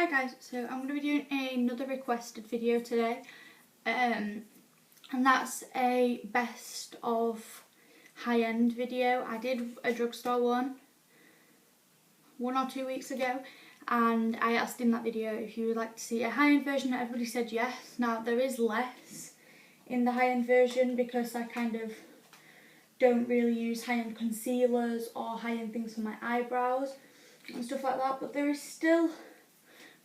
Hi guys, so I'm going to be doing another requested video today, and that's a best of high-end video. I did a drugstore one or 2 weeks ago, and I asked in that video if you would like to see a high-end version. Everybody said yes. Now there is less in the high-end version because I kind of don't really use high-end concealers or high-end things for my eyebrows and stuff like that, but there is still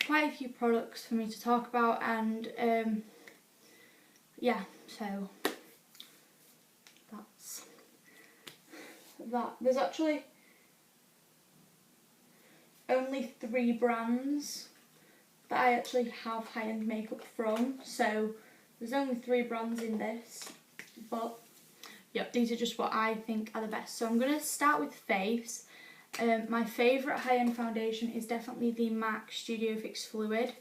quite a few products for me to talk about, and yeah, so that's that. There's actually only 3 brands that I actually have high-end makeup from, so there's only 3 brands in this, but yep, these are just what I think are the best. So I'm going to start with Face. My favourite high-end foundation is definitely the MAC Studio Fix Fluid.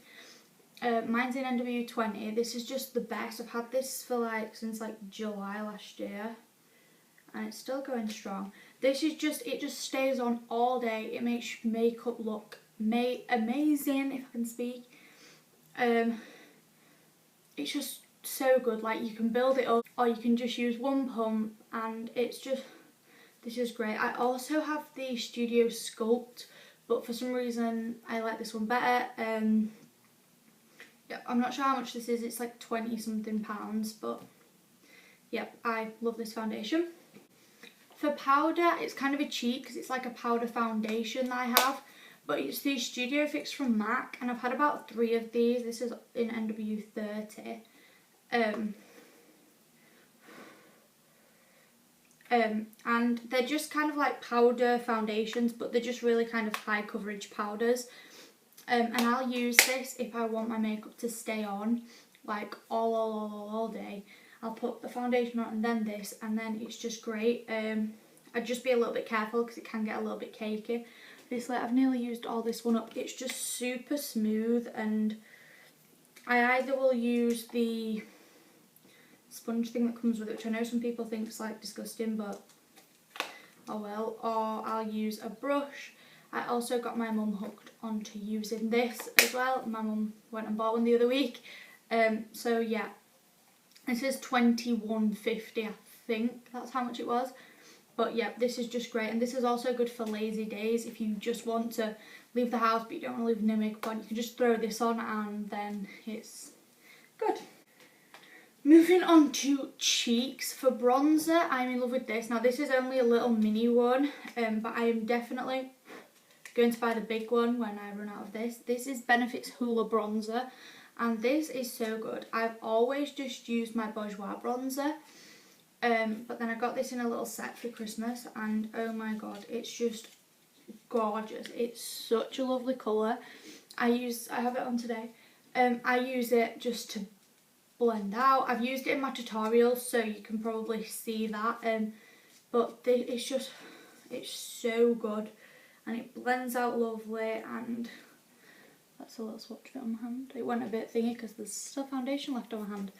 Mine's in NW20. This is just the best. I've had this for since July last year, and it's still going strong. This is just, it just stays on all day. It makes makeup look amazing, if I can speak. It's just so good. Like, you can build it up or you can just use one pump, and it's just, this is great. I also have the Studio Sculpt, but for some reason I like this one better. Yeah, I'm not sure how much this is. It's like 20 something pounds, but yep, I love this foundation. For powder, it's kind of a cheat because it's like a powder foundation that I have, but it's the Studio Fix from MAC, and I've had about 3 of these. This is in NW30. And they're just kind of like powder foundations, but they're just really kind of high coverage powders. And I'll use this if I want my makeup to stay on like all day. I'll put the foundation on and then this, and then it's just great. I'd just be a little bit careful because it can get a little bit cakey. This, I've nearly used all this one up. It's just super smooth, and I either will use the sponge thing that comes with it, which I know some people think is like disgusting, but oh well, or I'll use a brush. I also got my mum hooked onto using this as well. My mum went and bought one the other week. So yeah, this is £21.50, I think that's how much it was. But yeah, this is just great, and this is also good for lazy days. If you just want to leave the house but you don't want to leave no makeup on, you can just throw this on and then it's good. Moving on to cheeks. For bronzer, I'm in love with this. Now this is only a little mini one, but I am definitely going to buy the big one when I run out of this. This is Benefit's Hoola bronzer, and this is so good. I've always just used my Bourjois bronzer, but then I got this in a little set for Christmas, and oh my god, it's just gorgeous. It's such a lovely colour. I have it on today. I use it just to blend out. I've used it in my tutorials, so you can probably see that, but it's so good, and it blends out lovely. And that's a little swatch of it on my hand. It went a bit thingy because there's still foundation left on my hand,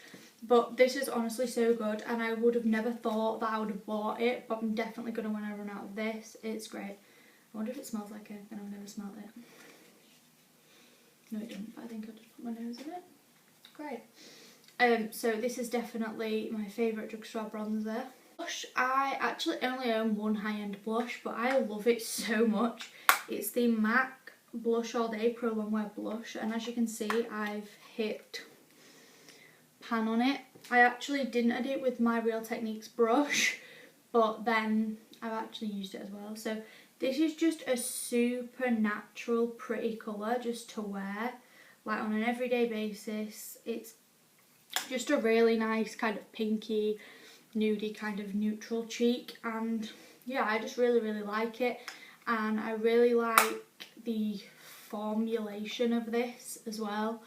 but this is honestly so good, and I would have never thought that I would have bought it, but I'm definitely gonna when I run out of this. It's great. I wonder if it smells like it, and I've never smelled it. No, it doesn't, but I think I'll just put my nose in it. Great. So this is definitely my favourite drugstore bronzer. Blush, I actually only own one high-end blush, but I love it so much. It's the MAC Blush All Day Pro Longwear Blush, and as you can see, I've hit pan on it. I actually didn't edit with my Real Techniques brush, but then I've actually used it as well. So this is just a super natural, pretty colour just to wear, like on an everyday basis. It's just a really nice kind of pinky, nudie kind of neutral cheek, and yeah, I just really like it, and I really like the formulation of this as well.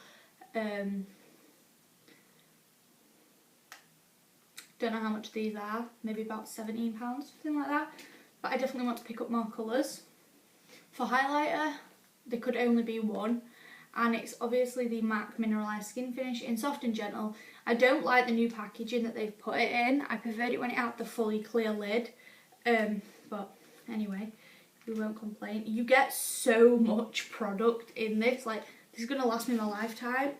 Don't know how much these are, maybe about £17, something like that, but I definitely want to pick up more colours. For highlighter, there could only be one, and it's obviously the MAC Mineralised Skin Finish in Soft and Gentle. I don't like the new packaging that they've put it in. I preferred it when it had the fully clear lid, but anyway, we won't complain. You get so much product in this, like This is going to last me my lifetime.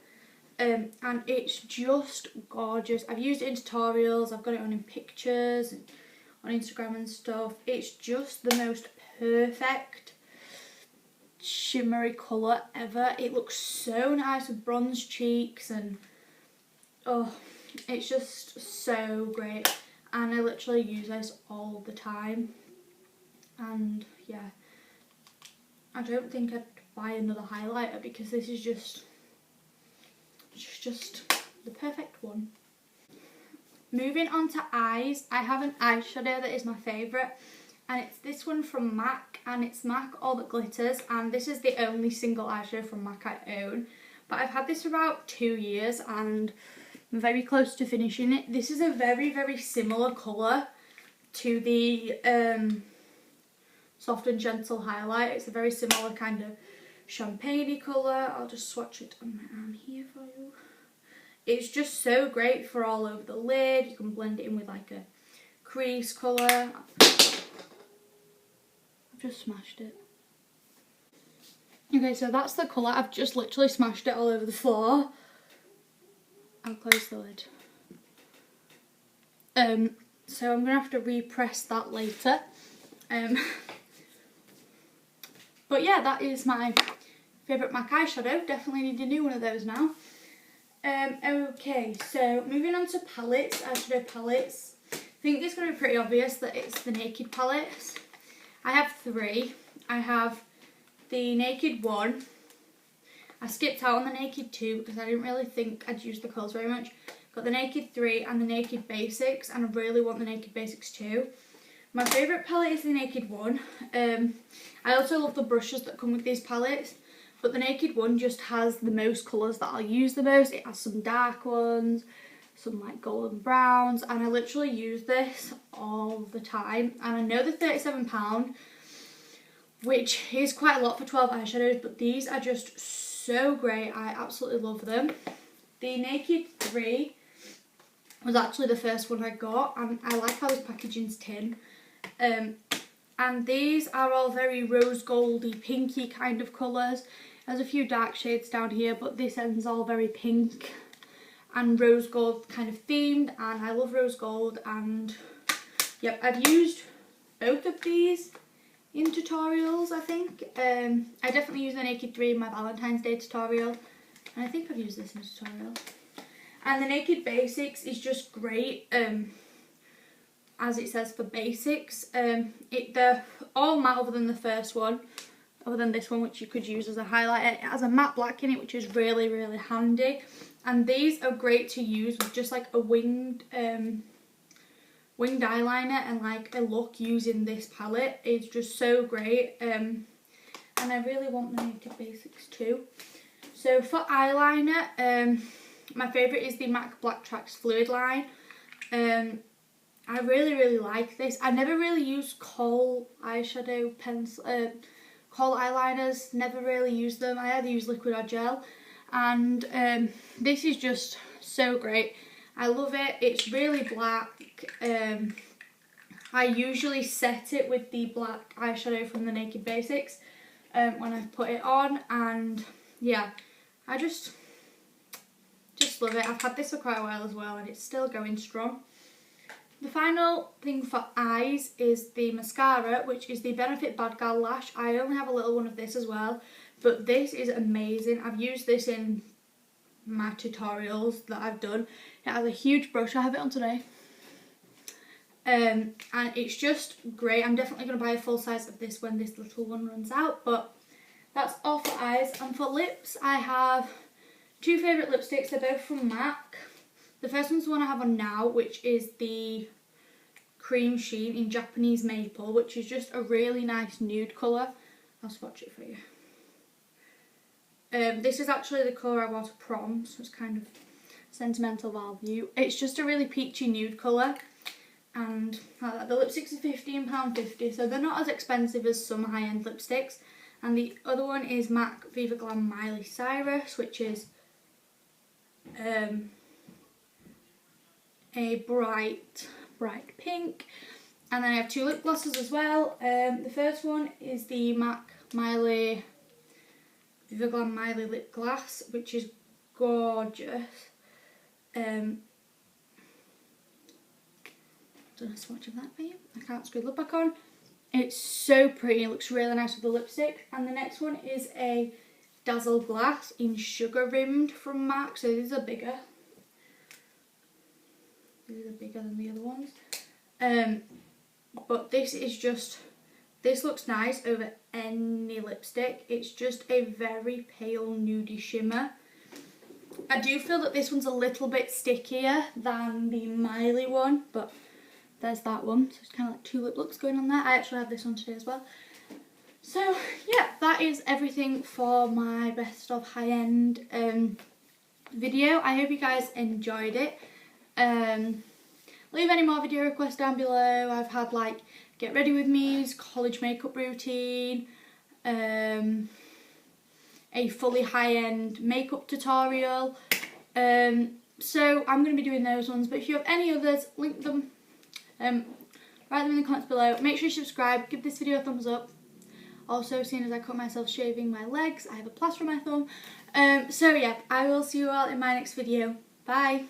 And it's just gorgeous. I've used it in tutorials, I've got it on in pictures, and on Instagram and stuff. It's just the most perfect shimmery colour ever. It looks so nice with bronze cheeks, and oh, it's just so great. And I literally use this all the time. And yeah, I don't think I'd buy another highlighter because this is just the perfect one. Moving on to eyes, I have an eyeshadow that is my favourite, and it's this one from MAC, and it's MAC All That Glitters, and this is the only single eyeshadow from MAC I own. But I've had this for about 2 years and I'm very close to finishing it. This is a very similar colour to the Soft and Gentle highlight. It's a very similar kind of champagne-y colour. I'll just swatch it on my arm here for you. It's just so great for all over the lid. You can blend it in with like a crease colour. I've just smashed it. Okay, so that's the colour. I've just literally smashed it all over the floor. I'll close the lid. So I'm going to have to repress that later. But yeah, that is my favourite MAC eyeshadow. Definitely need a new one of those now. Okay, so moving on to palettes, eyeshadow palettes. I think it's going to be pretty obvious that it's the Naked palettes. I have 3. I have the Naked 1. I skipped out on the Naked 2 because I didn't really think I'd use the colours very much. Got the Naked 3 and the Naked Basics, and I really want the Naked Basics too. My favourite palette is the Naked 1. I also love the brushes that come with these palettes, but the Naked 1 just has the most colours that I'll use the most. It has some dark ones, some like golden browns, and I literally use this all the time. And I know they're £37, which is quite a lot for 12 eyeshadows, but these are just so great. I absolutely love them. The Naked 3 was actually the first one I got, and I like how this packaging's tin. And these are all very rose goldy, pinky kind of colours. There's a few dark shades down here, but this end's all very pink and rose gold kind of themed, and I love rose gold. And yep, I've used both of these in tutorials, I think. I definitely use the Naked 3 in my Valentine's Day tutorial, and I think I've used this in a tutorial. And the Naked Basics is just great, as it says for basics. They're all matte other than the first one, other than this one, which you could use as a highlighter. It has a matte black in it, which is really handy. And these are great to use with just like a winged eyeliner, and like a look using this palette is just so great. And I really want the Naked Basics too. So for eyeliner, my favourite is the MAC Black Tracks Fluid line. I really like this. I never really used kohl eyeshadow pencil, kohl eyeliners, never really used them. I either use liquid or gel, and this is just so great. I love it. It's really black. I usually set it with the black eyeshadow from the Naked Basics when I put it on, and yeah, I just love it. I've had this for quite a while as well, and it's still going strong. The final thing for eyes is the mascara, which is the Benefit Bad Girl Lash. I only have a little one of this as well, but this is amazing. I've used this in my tutorials that I've done. It has a huge brush. I have it on today. And it's just great. I'm definitely going to buy a full size of this when this little one runs out, but that's all for eyes. And for lips, I have 2 favourite lipsticks. They're both from MAC. The first one's the one I have on now, which is the Cream Sheen in Japanese Maple, which is just a really nice nude colour. I'll swatch it for you. This is actually the colour I wore to prom, so it's kind of sentimental value. It's just a really peachy nude colour, and the lipsticks are £15.50, so they're not as expensive as some high-end lipsticks. And the other one is MAC Viva Glam Miley Cyrus, which is a bright pink. And then I have 2 lip glosses as well. The first one is the MAC Miley Viva Glam Miley Lip Glass, which is gorgeous. Done a swatch of that for you. I can't screw the lip back on. It's so pretty, it looks really nice with the lipstick. And the next one is a Dazzle Glass in Sugar Rimmed from MAC. So these are bigger. These are bigger than the other ones. But this is just, this looks nice over any lipstick. It's just a very pale nudie shimmer. I do feel that this one's a little bit stickier than the Miley one, but there's that one. So it's kind of like two lip looks going on there. I actually have this one today as well. So yeah, that is everything for my best of high-end video. I hope you guys enjoyed it. Leave any more video requests down below. I've had like get ready with me's, college makeup routine, a fully high-end makeup tutorial. So I'm going to be doing those ones, but if you have any others, link them, write them in the comments below. Make sure you subscribe, give this video a thumbs up. Also, seeing as I cut myself shaving my legs, I have a plaster on my thumb. So yeah, I will see you all in my next video. Bye!